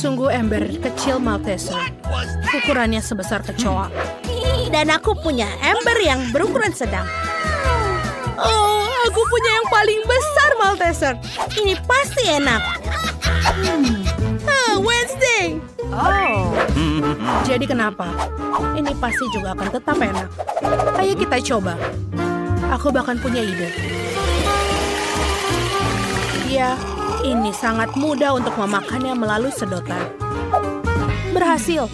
Sungguh ember kecil Malteser. Ukurannya sebesar kecoa. Dan aku punya ember yang berukuran sedang. Oh, aku punya yang paling besar Malteser. Ini pasti enak. Wednesday. Oh. Jadi kenapa? Ini pasti juga akan tetap enak. Ayo kita coba. Aku bahkan punya ide. Ya, ini sangat mudah untuk memakannya melalui sedotan. Berhasil.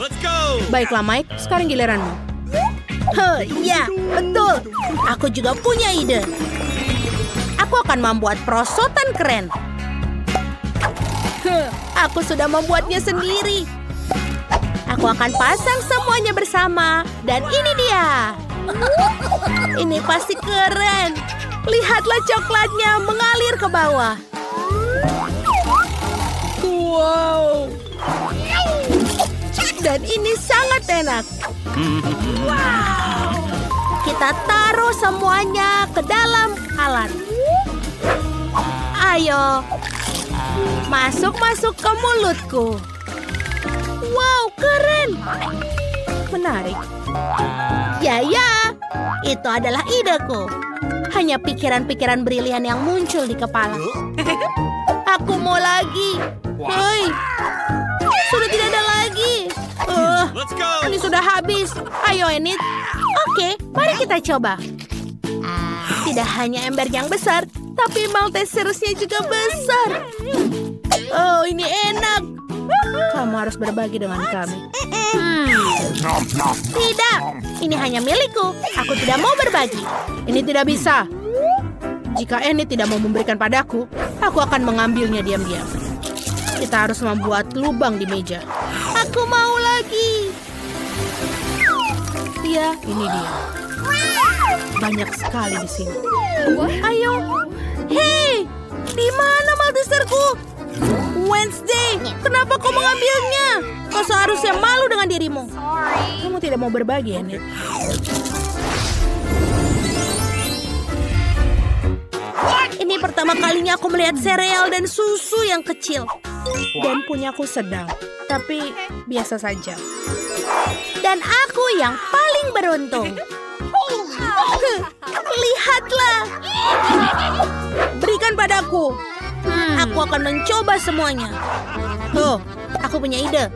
Baiklah Mike, sekarang giliranmu. Ya, betul. Aku juga punya ide. Aku akan membuat perosotan keren. Aku sudah membuatnya sendiri. Aku akan pasang semuanya bersama. Dan ini dia. Ini pasti keren. Lihatlah coklatnya mengalir ke bawah. Wow. Dan ini sangat enak. Wow. Kita taruh semuanya ke dalam alat. Ayo. Masuk-masuk ke mulutku. Wow, keren. Menarik. Ya, itu adalah ideku. Hanya pikiran-pikiran brilian yang muncul di kepala. Aku mau lagi. Hei, sudah tidak ada lagi. Ini sudah habis. Ayo, Enid. Oke, mari kita coba. Tidak hanya ember yang besar, tapi Malteserusnya juga besar. Oh, ini enak. Kamu harus berbagi dengan kami. Tidak, ini hanya milikku. Aku tidak mau berbagi. Ini tidak bisa. Jika Enid tidak mau memberikan padaku, aku akan mengambilnya diam-diam. Kita harus membuat lubang di meja. Aku mau lagi. Ya, ini dia. Banyak sekali di sini. Ayo. Hei, di mana Malteserku? Wednesday, kenapa kau mengambilnya? Kau seharusnya malu dengan dirimu. Kamu tidak mau berbagi, Enid. Ini pertama kalinya aku melihat sereal dan susu yang kecil. Dan punyaku sedang, tapi biasa saja. Dan aku yang paling beruntung. Lihatlah. Berikan padaku. Aku akan mencoba semuanya. Tuh, aku punya ide.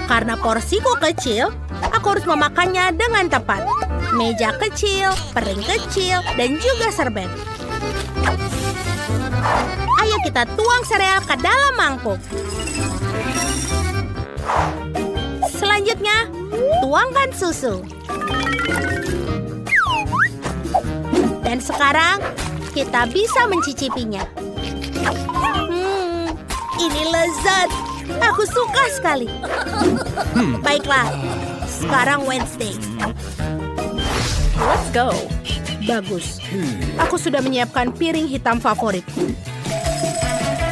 Karena porsiku kecil, aku harus memakannya dengan tepat. Meja kecil, piring kecil, dan juga serbet. Ayo kita tuang sereal ke dalam mangkuk. Selanjutnya, tuangkan susu. Dan sekarang, kita bisa mencicipinya. Ini lezat. Aku suka sekali. Baiklah, sekarang Wednesday. Let's go. Bagus. Aku sudah menyiapkan piring hitam favoritku.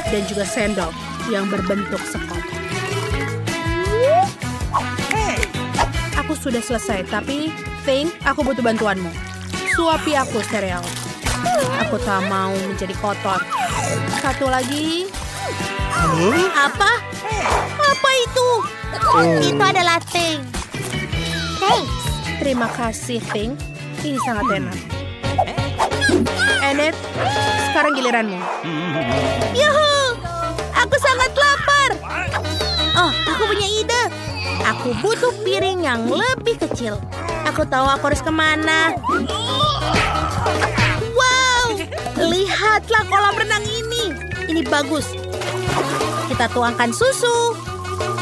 Dan juga sendok yang berbentuk sekop. Aku sudah selesai, tapi Thane, aku butuh bantuanmu. Suapi aku sereal. Aku tak mau menjadi kotor. Satu lagi. Apa? Apa itu? Itu adalah Thane. Thanks. Terima kasih, Thane. Ini sangat enak. Enid, sekarang giliranmu. Yuhu! Aku sangat lapar. Oh, aku punya ide. Aku butuh piring yang lebih kecil. Aku tahu aku harus kemana. Wow! Lihatlah kolam renang ini. Ini bagus. Kita tuangkan susu.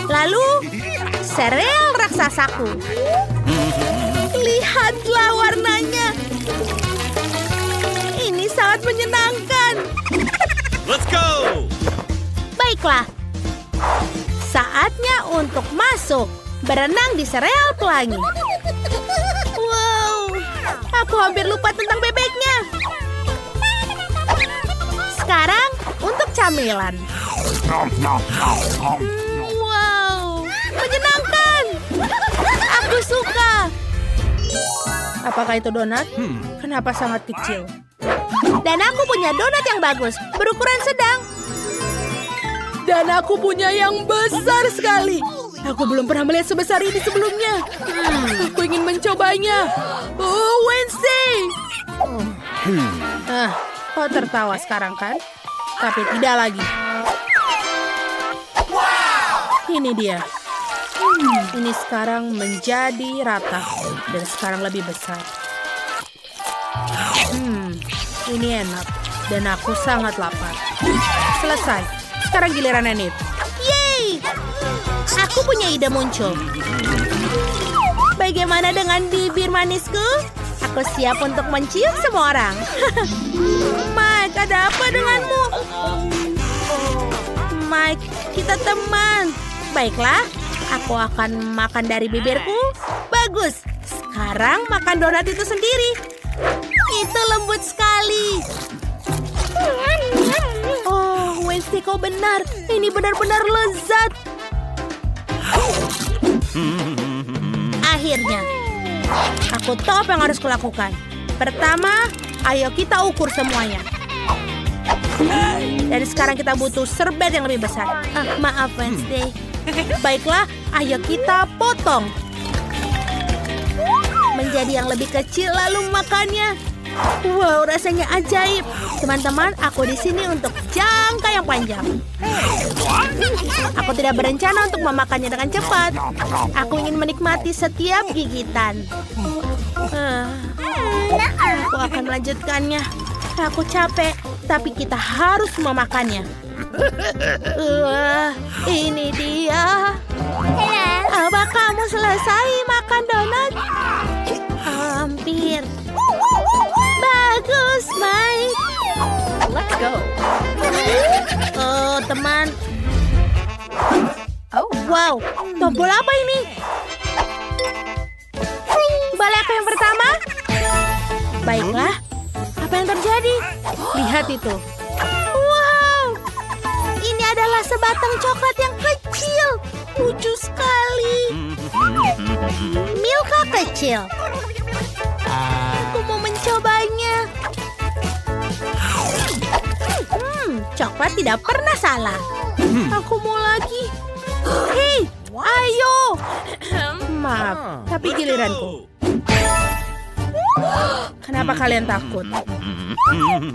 Lalu, sereal raksasaku. Lihatlah warnanya. Ini sangat menyenangkan. Let's go! Baiklah. Saatnya untuk masuk. Berenang di sereal pelangi. Wow. Aku hampir lupa tentang bebeknya. Sekarang untuk camilan. Wow. Menyenangkan. Aku suka. Apakah itu donat? Kenapa sangat kecil? Dan aku punya donat yang bagus, berukuran sedang. Dan aku punya yang besar sekali. Aku belum pernah melihat sebesar ini sebelumnya. Aku ingin mencobanya. Oh, Wednesday. Kau tertawa sekarang kan? Tapi tidak lagi. Ini dia. Ini sekarang menjadi rata. Dan sekarang lebih besar. Ini enak. Dan aku sangat lapar. Selesai. Sekarang giliran Enid. Yeay! Aku punya ide muncul. Bagaimana dengan bibir manisku? Aku siap untuk mencium semua orang. Mike, ada apa denganmu? Mike, kita teman. Baiklah, aku akan makan dari bibirku. Bagus. Sekarang makan donat itu sendiri. Itu lembut sekali. Oh, Wednesday, kau benar. Ini benar-benar lezat. Akhirnya, aku tahu apa yang harus kulakukan. Pertama, ayo kita ukur semuanya. Dan sekarang kita butuh serbet yang lebih besar. Maaf, Wednesday. Baiklah, ayo kita potong. Menjadi yang lebih kecil lalu makannya. Wow, rasanya ajaib. Teman-teman, aku di sini untuk jangka yang panjang. Aku tidak berencana untuk memakannya dengan cepat. Aku ingin menikmati setiap gigitan. Aku akan melanjutkannya. Aku capek, tapi kita harus memakannya. Ini dia. Apa kamu selesai makan donat? Hampir. Bagus, Mike. Let's go. Oh, teman. Wow, tombol apa ini? Balik aku yang pertama? Baiklah, apa yang terjadi? Lihat itu. Wow, ini adalah sebatang coklat yang kecil. Lucu sekali. Milka kecil. Aku mau mencobanya. Coklat tidak pernah salah. Aku mau lagi. Hei, ayo. Maaf, tapi giliranku. Kenapa kalian takut?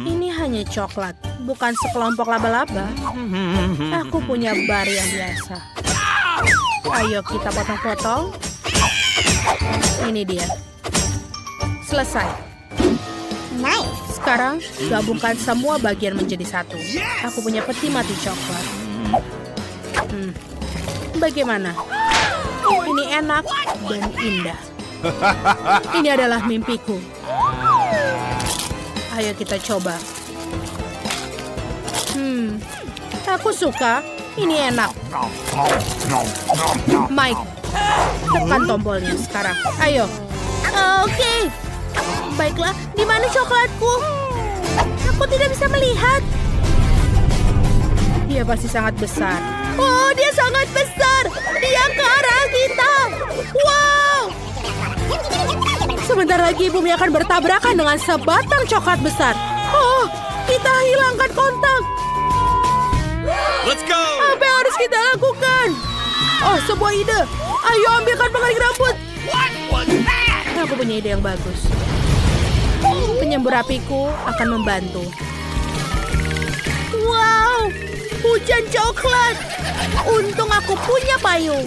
Ini hanya coklat, bukan sekelompok laba-laba. Aku punya bar yang biasa. Ayo kita potong-potong. Ini dia. Selesai. Nice. Sekarang gabungkan semua bagian menjadi satu. Aku punya peti mati coklat. Bagaimana? Ini enak dan indah. Ini adalah mimpiku. Ayo kita coba. Aku suka. Ini enak. Mike, tekan tombolnya sekarang. Ayo. Oke. Baiklah, di mana coklatku? Aku tidak bisa melihat. Dia pasti sangat besar. Oh, dia sangat besar. Dia ke arah kita. Wow. Sebentar lagi bumi akan bertabrakan dengan sebatang coklat besar. Oh, kita hilangkan kontak. Let's go! Apa yang harus kita lakukan? Oh, sebuah ide. Ayo ambilkan pengering rambut. Aku punya ide yang bagus. Penyembur apiku akan membantu. Wow, hujan coklat. Untung aku punya payung.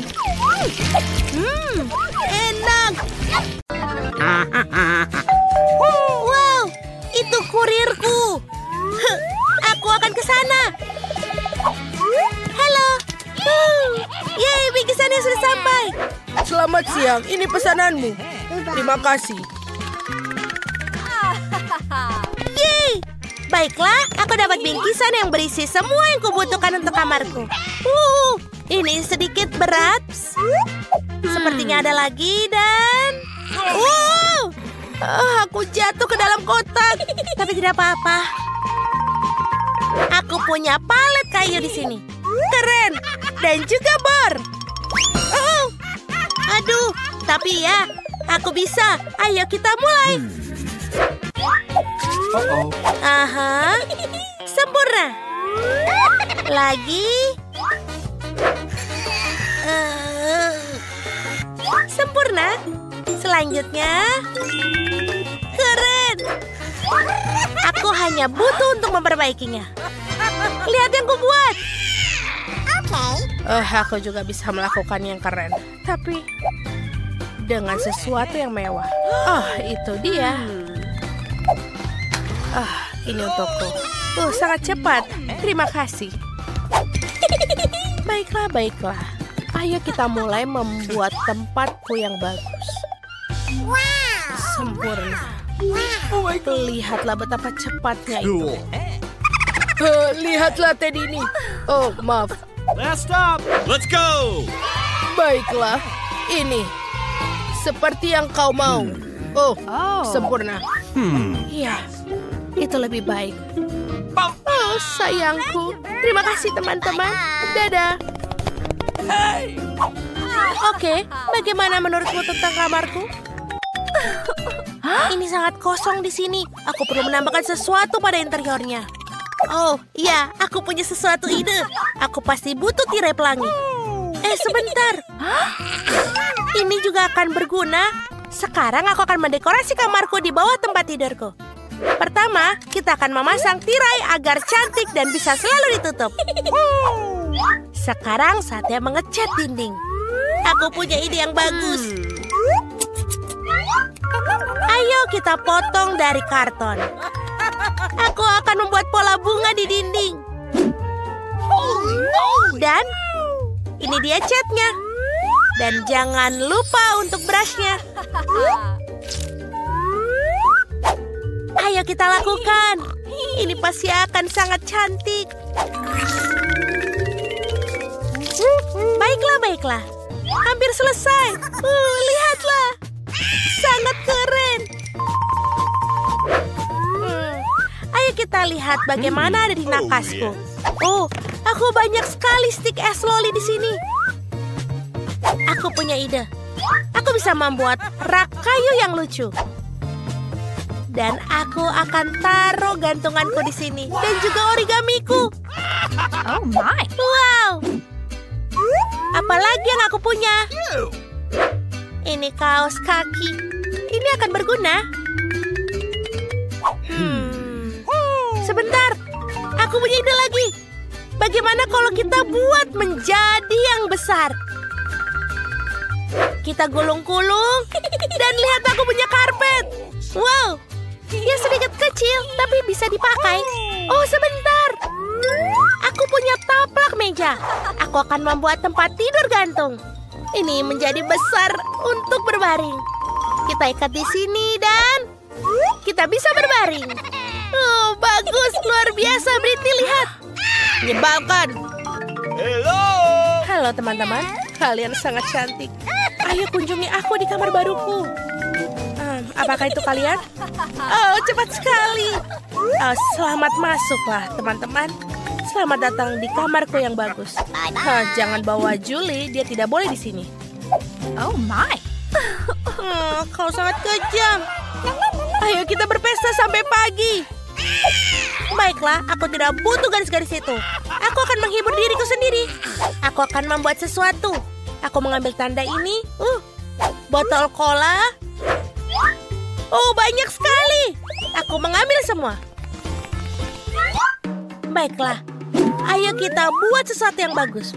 Enak. Wow, itu kurirku. Aku akan ke sana. Halo. Yeay, bingkisannya sudah sampai. Selamat siang, ini pesananmu. Terima kasih. Yeay. Baiklah, aku dapat bingkisan yang berisi semua yang kubutuhkan untuk kamarku. Ini sedikit berat. Sepertinya ada lagi dan... aku jatuh ke dalam kotak. Tapi tidak apa-apa. Aku punya palet kayu di sini. Keren. Dan juga bor. Aduh, tapi ya, aku bisa. Ayo kita mulai. Aha, sempurna. Lagi. Selanjutnya, keren. Aku hanya butuh untuk memperbaikinya. Lihat yang kubuat. Aku juga bisa melakukan yang keren, tapi dengan sesuatu yang mewah. Itu dia. Ini untukku. Sangat cepat. Terima kasih. Baiklah. Ayo kita mulai membuat tempatku yang bagus. Sempurna. Lihatlah betapa cepatnya itu. Lihatlah Teddy ini. Oh, maaf. Last stop. Let's go. Baiklah, ini seperti yang kau mau. Sempurna. Ya, itu lebih baik. Oh, sayangku. Terima kasih teman-teman. Dadah. Oke, bagaimana menurutmu tentang kamarku? Ini sangat kosong di sini. Aku perlu menambahkan sesuatu pada interiornya. Oh, iya, aku punya sesuatu ide. Aku pasti butuh tirai pelangi. Sebentar. Ini juga akan berguna. Sekarang aku akan mendekorasi kamarku di bawah tempat tidurku. Pertama, kita akan memasang tirai agar cantik dan bisa selalu ditutup. Sekarang saatnya mengecat dinding. Aku punya ide yang bagus. Ayo kita potong dari karton. Aku akan membuat pola bunga di dinding. Dan ini dia catnya. Dan jangan lupa untuk brushnya. Ayo kita lakukan. Ini pasti akan sangat cantik. Baiklah. Hampir selesai. Lihatlah. Sangat keren. Ayo kita lihat bagaimana ada di nakasku. Aku banyak sekali stik es loli di sini. Aku punya ide. Aku bisa membuat rak kayu yang lucu. Dan aku akan taruh gantunganku di sini dan juga origamiku. Oh my! Wow! Apalagi yang aku punya? Ini kaos kaki. Ini akan berguna. Sebentar, aku punya ide lagi. Bagaimana kalau kita buat menjadi yang besar? Kita gulung-gulung dan lihat aku punya karpet. Wow, dia sedikit kecil tapi bisa dipakai. Oh, sebentar. Aku punya taplak meja. Aku akan membuat tempat tidur gantung. Ini menjadi besar untuk berbaring. Kita ikat di sini dan kita bisa berbaring. Oh, bagus, luar biasa, Britney, lihat. Menyebalkan. Halo teman-teman, kalian sangat cantik. Ayo kunjungi aku di kamar baruku. Apakah itu kalian? Oh, cepat sekali. Selamat masuklah teman-teman. Selamat datang di kamarku yang bagus. Jangan bawa Julie, dia tidak boleh di sini. Oh my! Kau sangat kejam. Ayo kita berpesta sampai pagi. Baiklah, aku tidak butuh garis-garis itu. Aku akan menghibur diriku sendiri. Aku akan membuat sesuatu. Aku mengambil tanda ini. Botol cola. Oh, banyak sekali. Aku mengambil semua. Baiklah, ayo kita buat sesuatu yang bagus.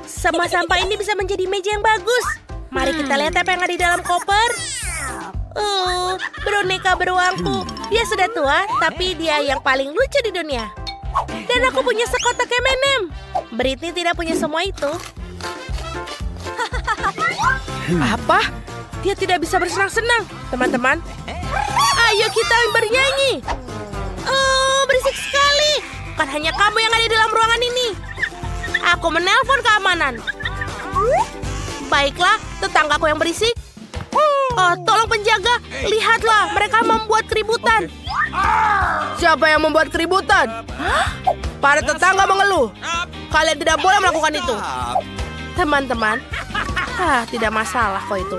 Semua sampah ini bisa menjadi meja yang bagus. Mari kita lihat apa yang ada di dalam koper. Boneka beruangku. Dia sudah tua, tapi dia yang paling lucu di dunia. Dan aku punya sekotak M&M. Britney tidak punya semua itu. Apa? Dia tidak bisa bersenang-senang, teman-teman. Ayo kita bernyanyi. Oh, berisik sekali. Bukan hanya kamu yang ada di dalam ruangan ini. Aku menelpon keamanan. Baiklah, tetanggaku yang berisik. Oh, tolong penjaga. Lihatlah, mereka membuat keributan. Siapa yang membuat keributan? Para tetangga mengeluh. Kalian tidak boleh melakukan itu. Teman-teman, tidak masalah kok itu.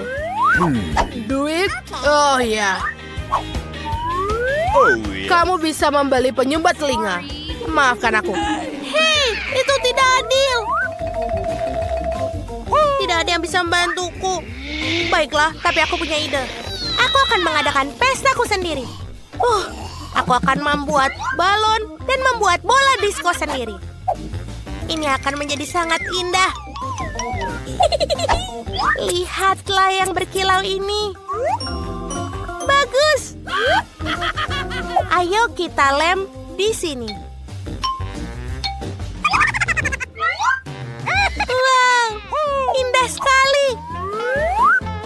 Duit? Oh ya. Kamu bisa membeli penyumbat telinga. Maafkan aku. Hei, itu tidak adil. Tidak ada yang bisa membantuku. Baiklah, tapi aku punya ide. Aku akan mengadakan pestaku sendiri. Aku akan membuat balon dan membuat bola disko sendiri. Ini akan menjadi sangat indah. Lihatlah yang berkilau ini. Bagus. Ayo kita lem di sini. Wow, indah sekali.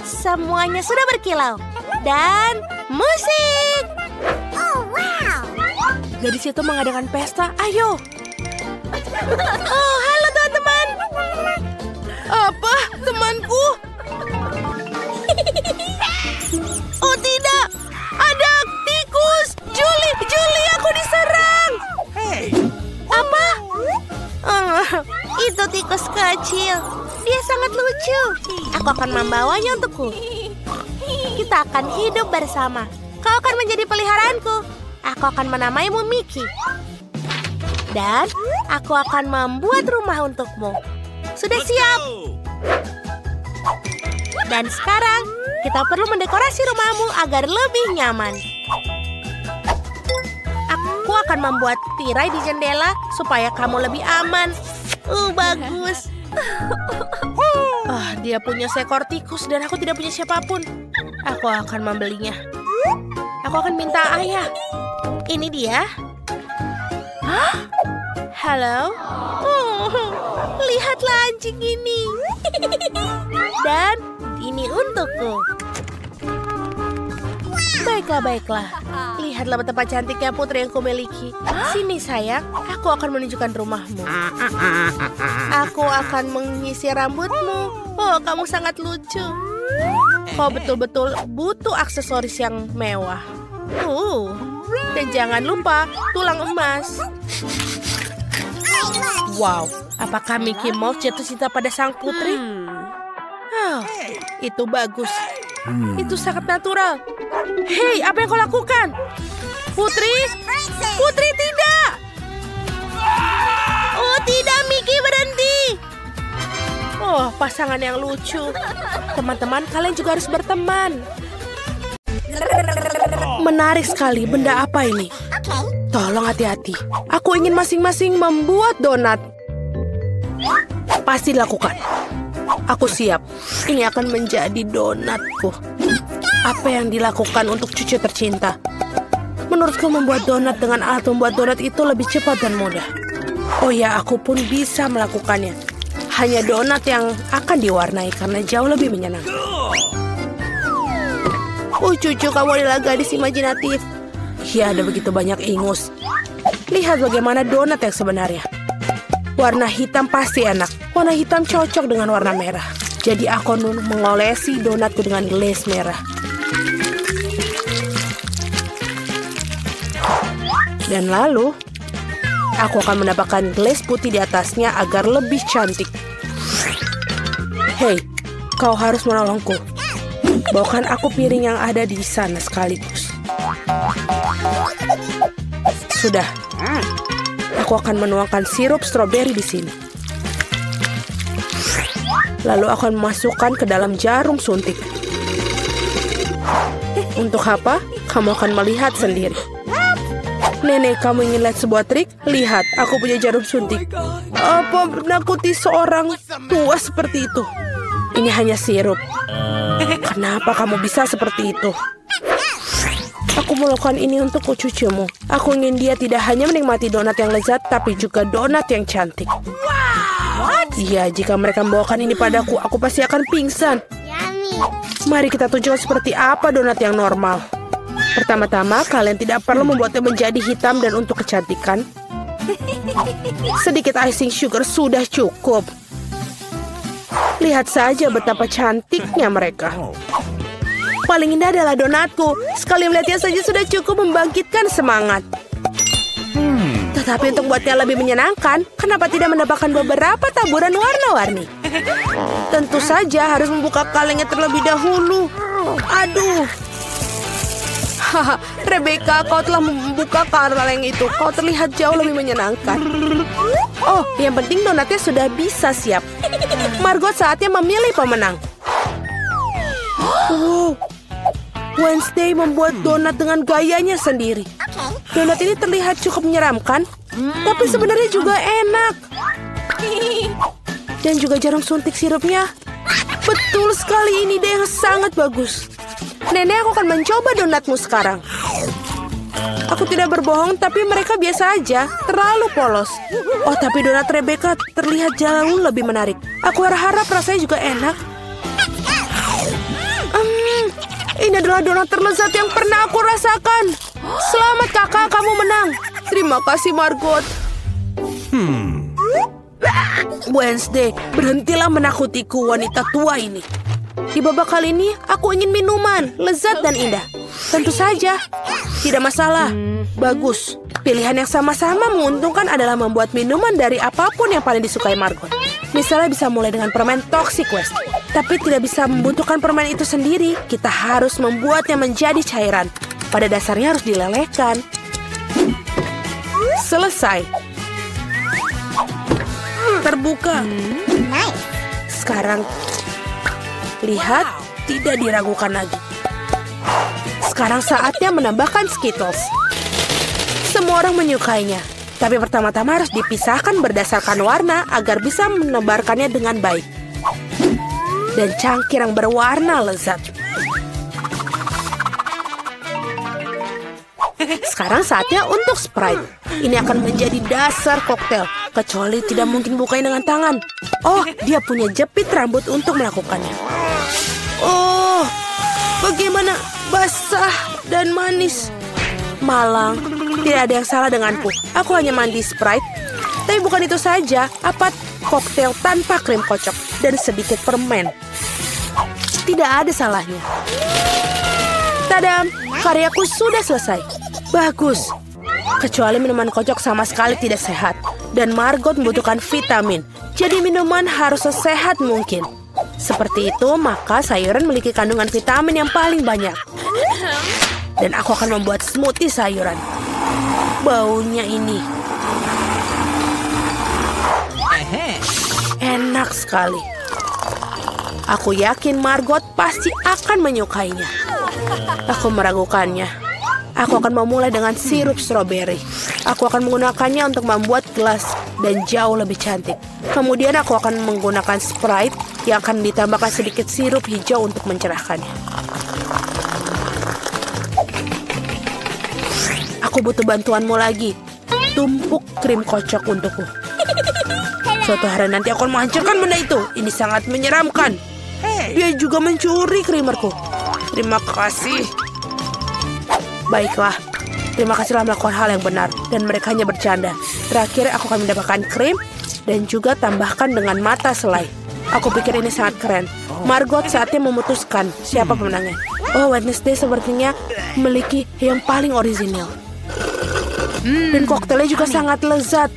Semuanya sudah berkilau. Dan musik. Gadis itu mengadakan pesta. Ayo. Oh, halo teman-teman. Apa? Temanku? Oh tidak, ada tikus. Julie, aku diserang. Apa? Itu tikus kecil. Dia sangat lucu. Aku akan membawanya untukku. Kita akan hidup bersama. Kau akan menjadi peliharaanku. Aku akan menamaimu Mickey. Dan aku akan membuat rumah untukmu. Sudah siap? Dan sekarang kita perlu mendekorasi rumahmu agar lebih nyaman. Aku akan membuat tirai di jendela supaya kamu lebih aman. Bagus. Dia punya seekor tikus dan aku tidak punya siapapun. Aku akan membelinya. Aku akan minta ayah. Ini dia. Halo? Lihatlah anjing ini. Dan ini untukku. Baiklah. Lihatlah betapa cantiknya putri yang kumiliki. Sini sayang, aku akan menunjukkan rumahmu. Aku akan menyisir rambutmu. Oh, kamu sangat lucu. Kau betul-betul butuh aksesoris yang mewah. Dan jangan lupa tulang emas. Wow, apakah Mickey Mouse jatuh cinta pada sang putri? Itu bagus. Itu sangat natural. Hei, apa yang kau lakukan? Putri? Putri, tidak! Oh tidak, Mickey, berhenti. Oh, pasangan yang lucu. Teman-teman, kalian juga harus berteman. Menarik sekali, benda apa ini? Tolong hati-hati. Aku ingin masing-masing membuat donat. Pasti dilakukan. Aku siap. Ini akan menjadi donatku. Apa yang dilakukan untuk cucu tercinta? Menurutku membuat donat dengan alat membuat donat itu lebih cepat dan mudah. Oh ya, aku pun bisa melakukannya. Hanya donat yang akan diwarnai karena jauh lebih menyenangkan. Cucu, kamu adalah gadis imajinatif. Ya, ada begitu banyak ingus. Lihat bagaimana donat yang sebenarnya. Warna hitam pasti enak. Warna hitam cocok dengan warna merah. Jadi aku mengolesi donatku dengan glaze merah. Dan lalu, aku akan menambahkan glaze putih di atasnya agar lebih cantik. Hei, kau harus menolongku. Bawakan aku piring yang ada di sana sekaligus. Sudah. Aku akan menuangkan sirup stroberi di sini. Lalu akan memasukkan ke dalam jarum suntik. Untuk apa? Kamu akan melihat sendiri. Nenek, kamu ingin lihat sebuah trik? Lihat, aku punya jarum suntik. Apa menakuti seorang tua seperti itu? Ini hanya sirup. Kenapa kamu bisa seperti itu? Aku melakukan ini untuk cucumu. Aku ingin dia tidak hanya menikmati donat yang lezat, tapi juga donat yang cantik. Iya, jika mereka membawakan ini padaku, aku pasti akan pingsan. Mari kita tunjukkan seperti apa donat yang normal. Pertama-tama, kalian tidak perlu membuatnya menjadi hitam dan untuk kecantikan. Sedikit icing sugar sudah cukup. Lihat saja betapa cantiknya mereka. Paling indah adalah donatku. Sekali melihatnya saja sudah cukup membangkitkan semangat. Tetapi untuk buatnya lebih menyenangkan, kenapa tidak menambahkan beberapa taburan warna-warni? Tentu saja harus membuka kalengnya terlebih dahulu. Aduh. Haha, Rebecca, kau telah membuka kaleng itu. Kau terlihat jauh lebih menyenangkan. Oh, yang penting donatnya sudah bisa siap. Margot, saatnya memilih pemenang. Wow, Wednesday membuat donat dengan gayanya sendiri. Donat ini terlihat cukup menyeramkan, tapi sebenarnya juga enak. Dan juga jarum suntik sirupnya. Betul sekali, ini ide yang sangat bagus. Nenek, aku akan mencoba donatmu sekarang. Aku tidak berbohong, tapi mereka biasa aja, terlalu polos. Oh, tapi donat Rebecca terlihat jauh lebih menarik. Aku harap rasanya juga enak. Ini adalah donat terlezat yang pernah aku rasakan. Selamat kakak, kamu menang. Terima kasih Margot. Wednesday, berhentilah menakutiku wanita tua ini. Di babak kali ini, aku ingin minuman, lezat dan indah. Tentu saja, tidak masalah. Bagus. Pilihan yang sama-sama menguntungkan adalah membuat minuman dari apapun yang paling disukai Margot. Misalnya bisa mulai dengan permen Toxic Waste. Tapi tidak bisa membutuhkan permen itu sendiri. Kita harus membuatnya menjadi cairan. Pada dasarnya harus dilelehkan. Selesai. Terbuka. Sekarang, lihat, tidak diragukan lagi. Sekarang saatnya menambahkan Skittles. Semua orang menyukainya. Tapi pertama-tama harus dipisahkan berdasarkan warna agar bisa menebarkannya dengan baik. Dan cangkir yang berwarna lezat. Sekarang saatnya untuk Sprite. Ini akan menjadi dasar koktail. Kecuali tidak mungkin bukanya dengan tangan. Oh, dia punya jepit rambut untuk melakukannya. Oh, bagaimana basah dan manis. Malang, tidak ada yang salah denganku. Aku hanya mandi Sprite. Tapi bukan itu saja, apa koktail tanpa krim kocok dan sedikit permen. Tidak ada salahnya. Tadam, karyaku sudah selesai. Bagus. Kecuali minuman kocok sama sekali tidak sehat. Dan Margot membutuhkan vitamin. Jadi minuman harus sesehat mungkin. Seperti itu, maka sayuran memiliki kandungan vitamin yang paling banyak. Dan aku akan membuat smoothie sayuran. Baunya ini enak sekali. Aku yakin Margot pasti akan menyukainya. Aku meragukannya. Aku akan memulai dengan sirup stroberi. Aku akan menggunakannya untuk membuat gelas dan jauh lebih cantik. Kemudian aku akan menggunakan Sprite yang akan ditambahkan sedikit sirup hijau untuk mencerahkannya. Aku butuh bantuanmu lagi. Tumpuk krim kocok untukku. Suatu hari nanti aku akan menghancurkan benda itu. Ini sangat menyeramkan. Dia juga mencuri krimerku. Terima kasih. Baiklah. Terima kasih telah melakukan hal yang benar. Dan mereka hanya bercanda. Terakhir aku akan mendapatkan krim. Dan juga tambahkan dengan mata selai. Aku pikir ini sangat keren. Margot saatnya memutuskan siapa pemenangnya. Oh, Wednesday sepertinya memiliki yang paling orisinal. Dan koktelnya juga sangat lezat.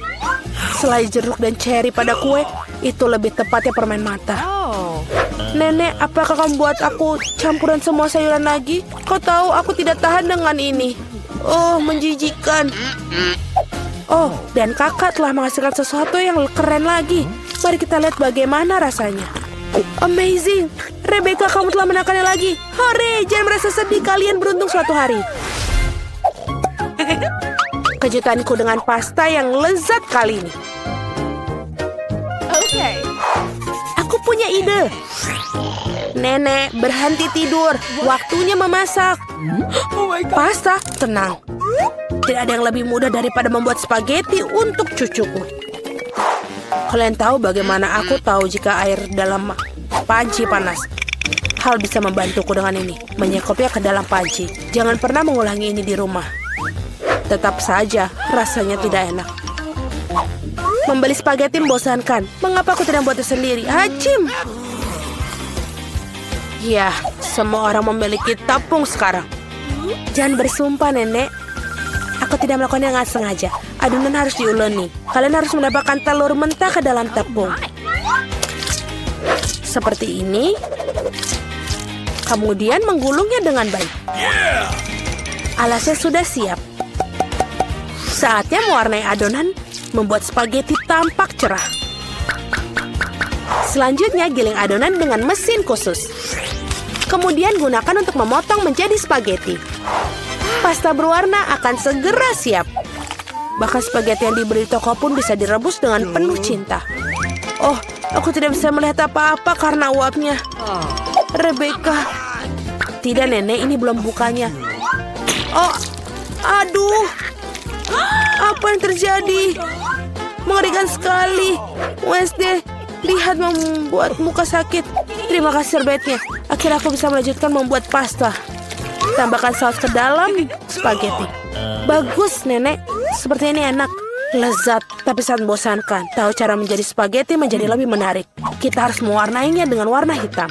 Selai jeruk dan cherry pada kue, itu lebih tepatnya permen mata. Nenek, apakah kamu buat aku campuran semua sayuran lagi? Kau tahu aku tidak tahan dengan ini. Oh, menjijikan. Oh, dan kakak telah menghasilkan sesuatu yang keren lagi. Mari kita lihat bagaimana rasanya. Amazing. Rebecca, kamu telah menangkannya lagi. Hore, jangan merasa sedih, kalian beruntung suatu hari. Kejutanku dengan pasta yang lezat kali ini. Aku punya ide. Nenek, berhenti tidur. Waktunya memasak. Pasta, tenang. Tidak ada yang lebih mudah daripada membuat spaghetti untuk cucuku. Kalian tahu bagaimana aku tahu jika air dalam panci panas? Hal bisa membantuku dengan ini. Menyekopnya ke dalam panci. Jangan pernah mengulangi ini di rumah. Tetap saja, rasanya tidak enak. Membeli spaghetti membosankan. Mengapa aku tidak membuatnya sendiri? Hacim! Ya, semua orang memiliki tepung sekarang. Jangan bersumpah, Nenek. Aku tidak melakukannya dengan sengaja. Adonan harus diuleni. Kalian harus mendapatkan telur mentah ke dalam tepung. Seperti ini. Kemudian menggulungnya dengan baik. Alasnya sudah siap. Saatnya mewarnai adonan, membuat spaghetti tampak cerah. Selanjutnya giling adonan dengan mesin khusus. Kemudian gunakan untuk memotong menjadi spaghetti. Pasta berwarna akan segera siap. Bahkan spaghetti yang dibeli di toko pun bisa direbus dengan penuh cinta. Oh, aku tidak bisa melihat apa-apa karena uapnya. Rebecca. Tidak, Nenek, ini belum bukanya. Oh, aduh. Apa yang terjadi? Mengerikan sekali. Wednesday, lihat membuat muka sakit. Terima kasih serbetnya. Akhirnya aku bisa melanjutkan membuat pasta. Tambahkan saus ke dalam spaghetti. Bagus, Nenek. Seperti ini enak. Lezat, tapi sangat membosankan. Tahu cara menjadi spaghetti menjadi lebih menarik. Kita harus mewarnainya dengan warna hitam.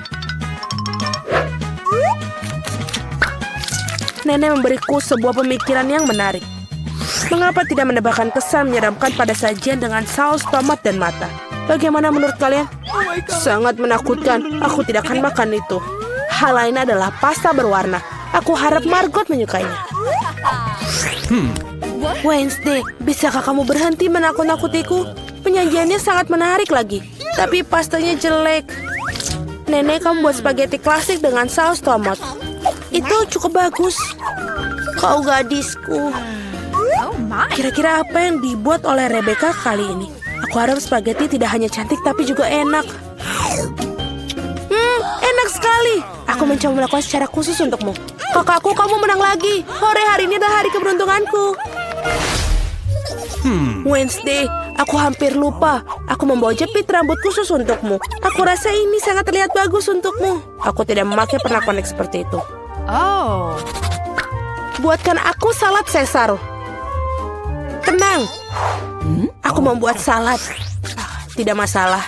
Nenek memberiku sebuah pemikiran yang menarik. Mengapa tidak menambahkan kesan menyeramkan pada sajian dengan saus tomat dan mata? Bagaimana menurut kalian? Sangat menakutkan. Aku tidak akan makan itu. Hal lain adalah pasta berwarna. Aku harap Margot menyukainya. Wednesday, bisakah kamu berhenti menakut-nakutiku? Penyajiannya sangat menarik lagi. Tapi pastanya jelek. Nenek, kamu buat spaghetti klasik dengan saus tomat. Itu cukup bagus. Kau gadisku. Oh my. Kira-kira apa yang dibuat oleh Rebecca kali ini? Aku harap spaghetti tidak hanya cantik tapi juga enak. Enak sekali. Aku mencoba melakukan secara khusus untukmu. Kakakku, kamu menang lagi. Hore, hari ini adalah hari keberuntunganku. Wednesday, aku hampir lupa. Aku membawa jepit rambut khusus untukmu. Aku rasa ini sangat terlihat bagus untukmu. Aku tidak memakai pernak-pernik seperti itu. Oh. Buatkan aku salad Caesar. Tenang. Aku membuat salad. Tidak masalah.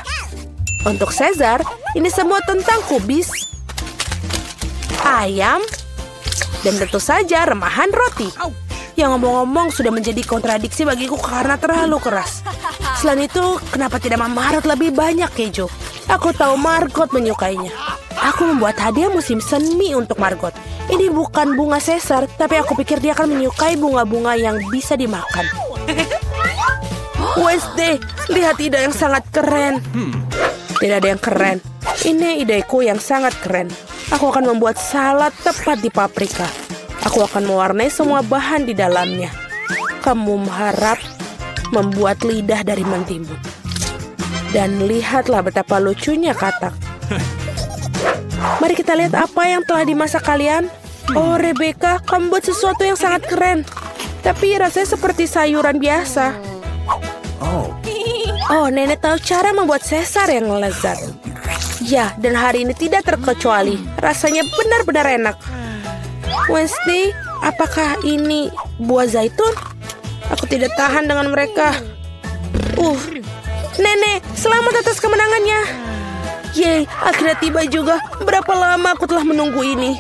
Untuk Caesar, ini semua tentang kubis, ayam, dan tentu saja remahan roti. Yang ngomong-ngomong sudah menjadi kontradiksi bagiku karena terlalu keras. Selain itu, kenapa tidak memarut lebih banyak keju? Aku tahu Margot menyukainya. Aku membuat hadiah musim semi untuk Margot. Ini bukan bunga Caesar, tapi aku pikir dia akan menyukai bunga-bunga yang bisa dimakan. Wednesday, lihat ide yang sangat keren. Tidak ada yang keren. Ini ideku yang sangat keren. Aku akan membuat salad tepat di paprika. Aku akan mewarnai semua bahan di dalamnya. Kamu harap membuat lidah dari mentimun. Dan lihatlah betapa lucunya katak. Mari kita lihat apa yang telah dimasak kalian. Oh, Rebecca, kamu buat sesuatu yang sangat keren. Tapi rasanya seperti sayuran biasa. Oh, Nenek tahu cara membuat Caesar yang lezat. Ya, dan hari ini tidak terkecuali. Rasanya benar-benar enak. Wednesday, apakah ini buah zaitun? Aku tidak tahan dengan mereka. Nenek, selamat atas kemenangannya. Yeay, akhirnya tiba juga. Berapa lama aku telah menunggu ini?